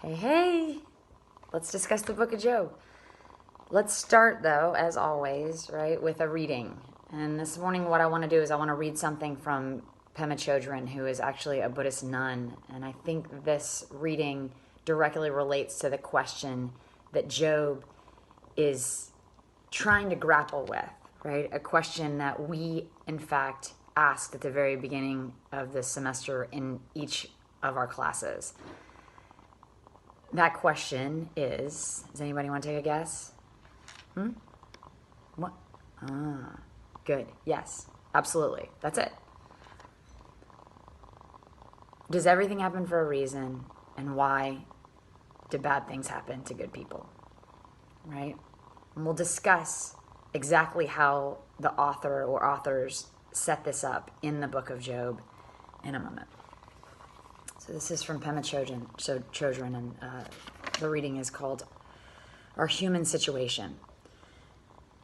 Hey, let's discuss the book of Job. Let's start, though, as always, right, with a reading. And this morning what I want to do is I want to read something from Paige Rawson, who is actually a Buddhist nun. And I think this reading directly relates to the question that Job is trying to grapple with, right? A question that we, in fact, asked at the very beginning of this semester in each of our classes. That question is, does anybody want to take a guess? What? Good. Yes, absolutely. That's it. Does everything happen for a reason? And why do bad things happen to good people? Right? And we'll discuss exactly how the author or authors set this up in the book of Job in a moment. So this is from Paige Rawson, and the reading is called Our Human Situation.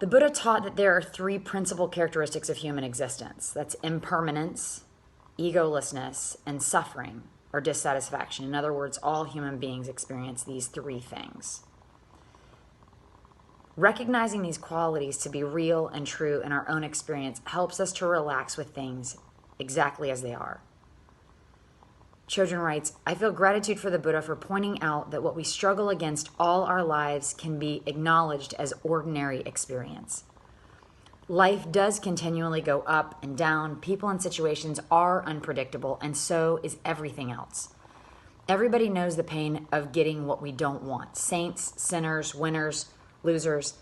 The Buddha taught that there are three principal characteristics of human existence. That's impermanence, egolessness, and suffering or dissatisfaction. In other words, all human beings experience these three things. Recognizing these qualities to be real and true in our own experience helps us to relax with things exactly as they are. Children writes, I feel gratitude for the Buddha for pointing out that what we struggle against all our lives can be acknowledged as ordinary experience. Life does continually go up and down. People and situations are unpredictable, and so is everything else. Everybody knows the pain of getting what we don't want. Saints, sinners, winners, losers.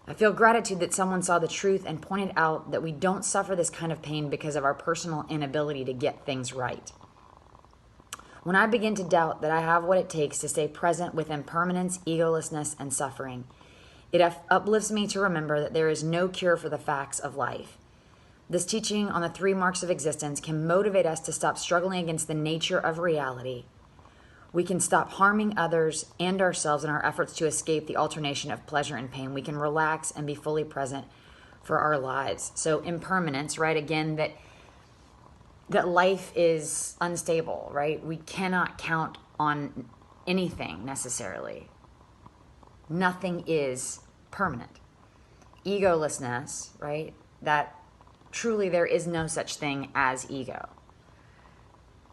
I feel gratitude that someone saw the truth and pointed out that we don't suffer this kind of pain because of our personal inability to get things right. When I begin to doubt that I have what it takes to stay present with impermanence, egolessness, and suffering, it uplifts me to remember that there is no cure for the facts of life. This teaching on the three marks of existence can motivate us to stop struggling against the nature of reality. We can stop harming others and ourselves in our efforts to escape the alternation of pleasure and pain. We can relax and be fully present for our lives. So impermanence, right? Again, that life is unstable, right? We cannot count on anything necessarily. Nothing is permanent. Egolessness, right? That truly there is no such thing as ego.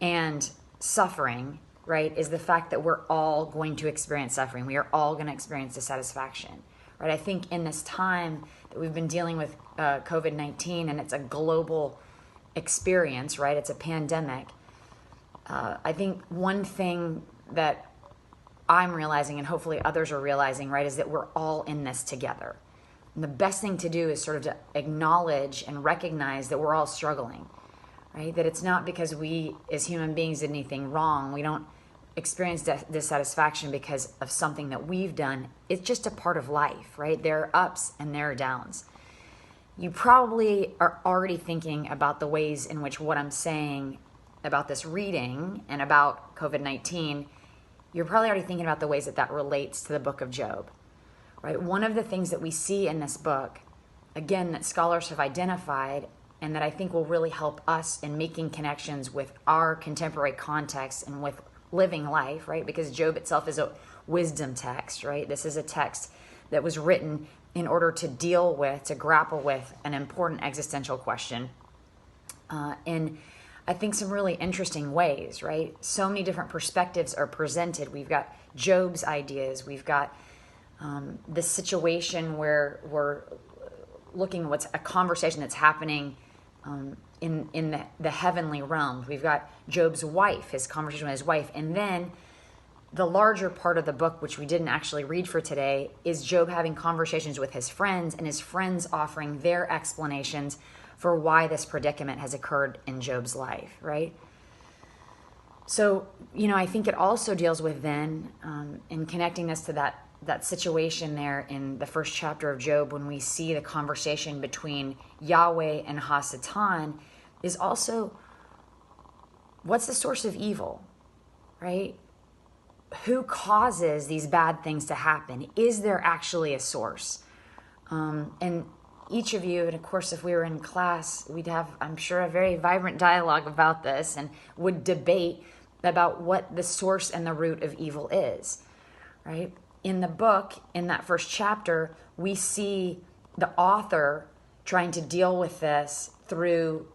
And suffering, right, is the fact that we're all going to experience suffering. We are all going to experience dissatisfaction, right? I think in this time that we've been dealing with COVID-19, and it's a global experience, right? It's a pandemic. I think one thing that I'm realizing, and hopefully others are realizing, right, is that we're all in this together. And the best thing to do is sort of to acknowledge and recognize that we're all struggling, right? That it's not because we as human beings did anything wrong. We don't experience dissatisfaction because of something that we've done. It's just a part of life, right? There are ups and there are downs. You probably are already thinking about the ways in which what I'm saying about this reading and about COVID-19, you're probably already thinking about the ways that relates to the book of Job, right? One of the things that we see in this book, again, that scholars have identified and that I think will really help us in making connections with our contemporary context and with living life, right? Because Job itself is a wisdom text, right? This is a text that was written in order to deal with, to grapple with an important existential question in, I think, some really interesting ways, right? So many different perspectives are presented. We've got Job's ideas. We've got this situation where we're looking at what's a conversation that's happening in the heavenly realms. We've got Job's wife, his conversation with his wife, and then the larger part of the book, which we didn't actually read for today, is Job having conversations with his friends and his friends offering their explanations for why this predicament has occurred in Job's life, right? So, I think it also deals with then, in connecting this to that situation there in the first chapter of Job, when we see the conversation between Yahweh and Hasatan, is also, what's the source of evil, right? Who causes these bad things to happen? Is there actually a source? And each of you, and of course, if we were in class, we'd have, I'm sure, a very vibrant dialogue about this and would debate about what the source and the root of evil is, right? In the book, in that first chapter, we see the author trying to deal with this through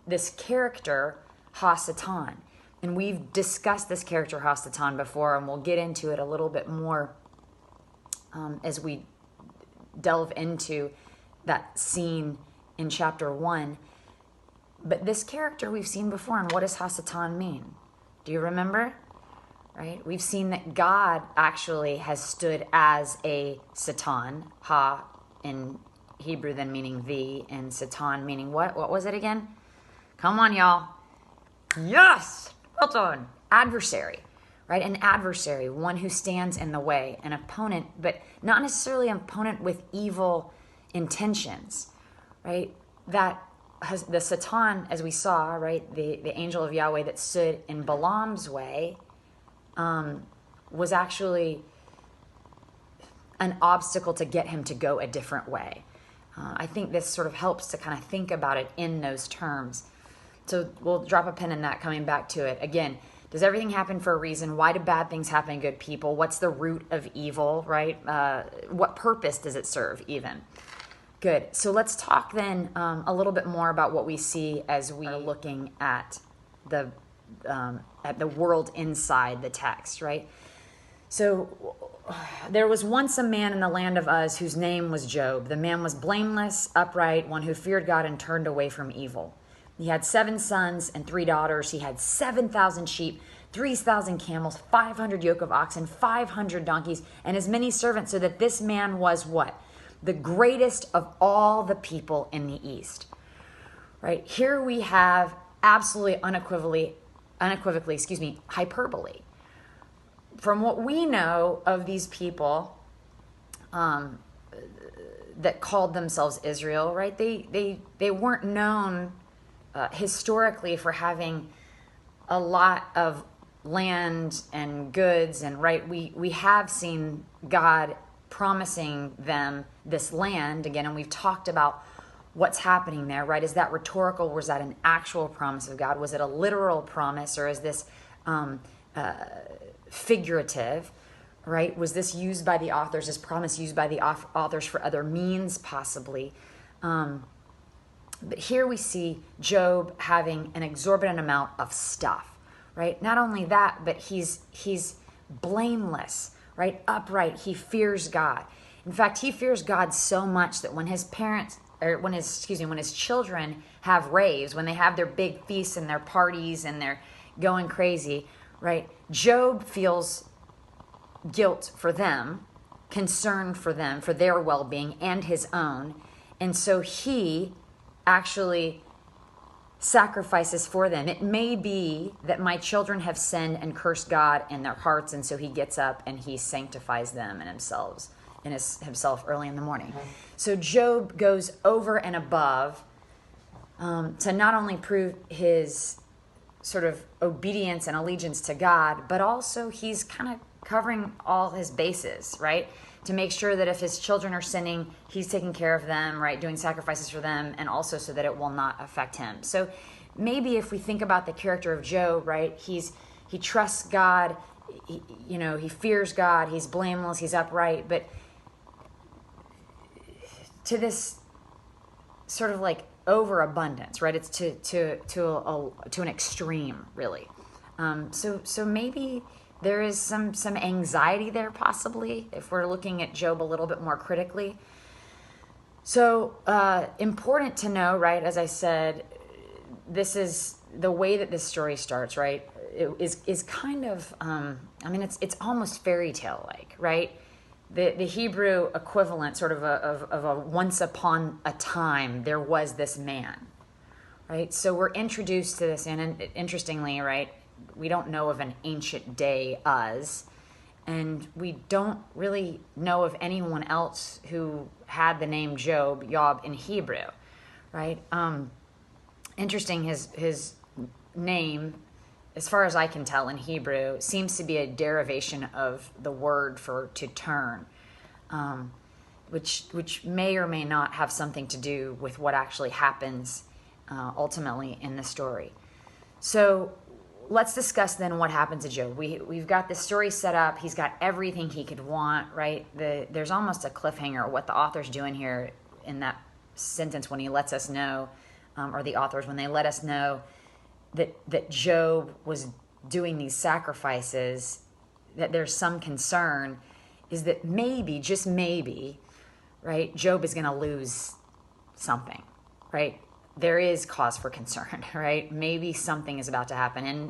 this character, Ha-Satan. And we've discussed this character, Ha-Satan, before, and we'll get into it a little bit more as we delve into that scene in chapter 1. But this character we've seen before, and what does Ha-Satan mean? Do you remember? Right? We've seen that God actually has stood as a Satan, Ha in Hebrew then meaning the, and Satan meaning what? What was it again? Come on, y'all. Yes! Well done. Adversary, right? An adversary, one who stands in the way, an opponent, but not necessarily an opponent with evil intentions, right? That has, the Satan, as we saw, right, the angel of Yahweh that stood in Balaam's way, was actually an obstacle to get him to go a different way. I think this sort of helps to kind of think about it in those terms. So we'll drop a pin in that, coming back to it. Again, does everything happen for a reason? Why do bad things happen to good people? What's the root of evil, right? What purpose does it serve even? Good. So let's talk then a little bit more about what we see as we are looking at the world inside the text, right? So there was once a man in the land of Uz whose name was Job. The man was blameless, upright, one who feared God and turned away from evil. He had 7 sons and 3 daughters. He had 7,000 sheep, 3,000 camels, 500 yoke of oxen, 500 donkeys, and as many servants, so that this man was what? The greatest of all the people in the East. Right? Here we have absolutely unequivocally, hyperbole. From what we know of these people that called themselves Israel, right? They weren't known historically for having a lot of land and goods, and right, we have seen God promising them this land again, and we've talked about what's happening there, right? Is that rhetorical? Was that an actual promise of God? Was it a literal promise, or is this figurative, right? Was this used by the authors, this promise used by the authors for other means, possibly? But here we see Job having an exorbitant amount of stuff, right? Not only that, but he's blameless, right? Upright. He fears God. In fact, he fears God so much that when his children have raves, when they have their big feasts and their parties and they're going crazy, right? Job feels guilt for them, concern for them, for their well-being and his own. And so he actually sacrifices for them. It may be that my children have sinned and cursed God in their hearts, and so he gets up and he sanctifies them and himself early in the morning. So Job goes over and above to not only prove his sort of obedience and allegiance to God, but also he's kind of covering all his bases, right? To make sure that if his children are sinning, he's taking care of them, right? Doing sacrifices for them, and also so that it will not affect him. So maybe if we think about the character of Job, right? He trusts God, he fears God, he's blameless, he's upright, but to this sort of like overabundance, right? It's to an extreme, really. So maybe there is some anxiety there, possibly, if we're looking at Job a little bit more critically. So important to know, right? As I said, this is the way that this story starts, right? It is kind of, it's almost fairy tale like, right? The Hebrew equivalent, sort of a once upon a time, there was this man, right? So we're introduced to this, and interestingly, right, we don't know of an ancient day Uz, and we don't really know of anyone else who had the name Job in Hebrew, right? Interesting, his name, as far as I can tell in Hebrew, seems to be a derivation of the word for to turn, which may or may not have something to do with what actually happens ultimately in the story. So let's discuss then what happened to Job. We've got this story set up. He's got everything he could want, right? There's almost a cliffhanger what the author's doing here in that sentence when he lets us know, or the authors, when they let us know that Job was doing these sacrifices, that there's some concern, is that maybe, just maybe, right, Job is going to lose something, right? There is cause for concern, right? Maybe something is about to happen.